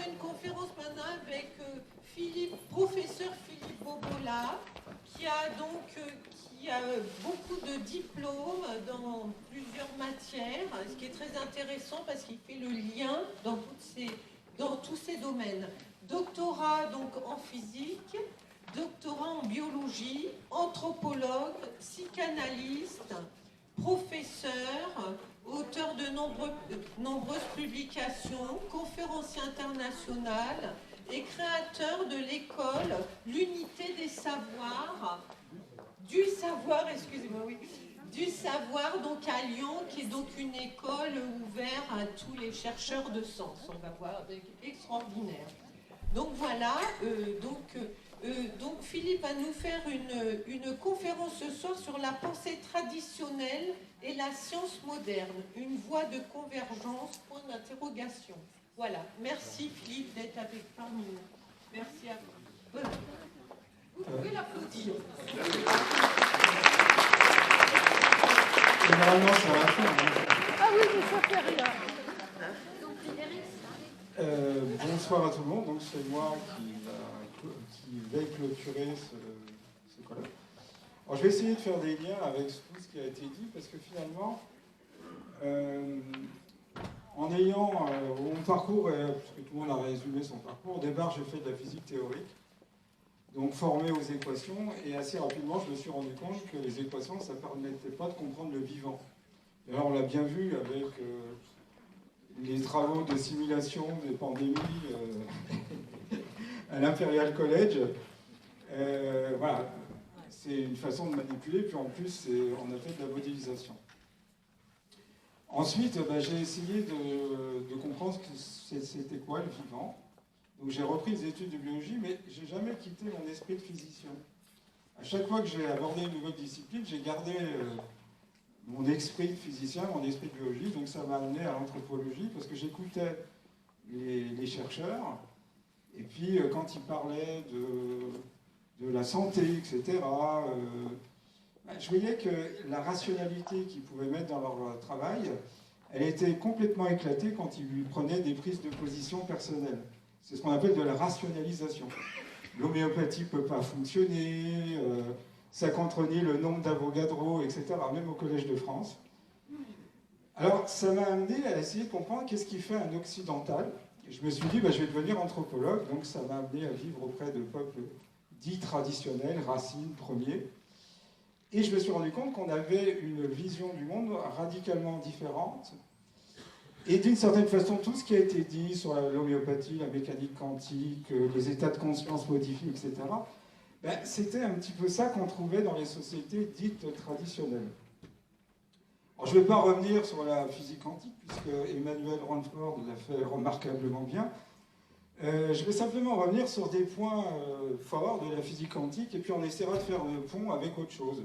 une conférence maintenant avec professeur Philippe Bobola, qui a beaucoup de diplômes dans plusieurs matières, ce qui est très intéressant parce qu'il fait le lien dans tous ces domaines. Doctorat donc en physique, doctorat en biologie, anthropologue, psychanalyste, professeur, auteur de nombreuses publications, conférencier international et créateur de l'école L'Unité des Savoirs, du savoir donc à Lyon, qui est donc une école ouverte à tous les chercheurs de sens. On va voir, extraordinaire. Donc voilà, donc Philippe va nous faire une conférence ce soir sur la pensée traditionnelle et la science moderne, une voie de convergence, point d'interrogation. Voilà, merci Philippe d'être parmi nous. Merci à vous. Voilà. Vous pouvez l'applaudir. Généralement, ça va faire. Ah oui, mais ça fait rien. Bonsoir à tout le monde. Donc c'est moi qui vais clôturer ce colloque. Alors je vais essayer de faire des liens avec tout ce qui a été dit, parce que finalement, en ayant mon parcours, parce que tout le monde a résumé son parcours, au départ j'ai fait de la physique théorique, donc formé aux équations, et assez rapidement je me suis rendu compte que les équations, ça ne permettait pas de comprendre le vivant. D'ailleurs on l'a bien vu avec les travaux de simulation des pandémies à l'Imperial College. Voilà, c'est une façon de manipuler, puis en plus on a fait de la modélisation. Ensuite, j'ai essayé de comprendre c'était quoi le vivant. Donc j'ai repris les études de biologie, mais j'ai jamais quitté mon esprit de physicien. À chaque fois que j'ai abordé une nouvelle discipline, j'ai gardé mon esprit de physicien, mon esprit de biologie, donc ça m'a amené à l'anthropologie, parce que j'écoutais les chercheurs, et puis quand ils parlaient de la santé, etc., je voyais que la rationalité qu'ils pouvaient mettre dans leur travail, elle était complètement éclatée quand ils prenaient des prises de position personnelles. C'est ce qu'on appelle de la rationalisation. L'homéopathie ne peut pas fonctionner, ça contredit le nombre d'Avogadro, etc., même au Collège de France. Alors, ça m'a amené à essayer de comprendre qu'est-ce qui fait un occidental. Et je me suis dit, je vais devenir anthropologue, donc ça m'a amené à vivre auprès de peuples dits traditionnels, Racine, Premier. Et je me suis rendu compte qu'on avait une vision du monde radicalement différente. Et d'une certaine façon, tout ce qui a été dit sur l'homéopathie, la mécanique quantique, les états de conscience modifiés, etc., c'était un petit peu ça qu'on trouvait dans les sociétés dites traditionnelles. Alors, je ne vais pas revenir sur la physique quantique, puisque Emmanuel Rutherford l'a fait remarquablement bien. Je vais simplement revenir sur des points forts de la physique quantique, et puis on essaiera de faire le pont avec autre chose.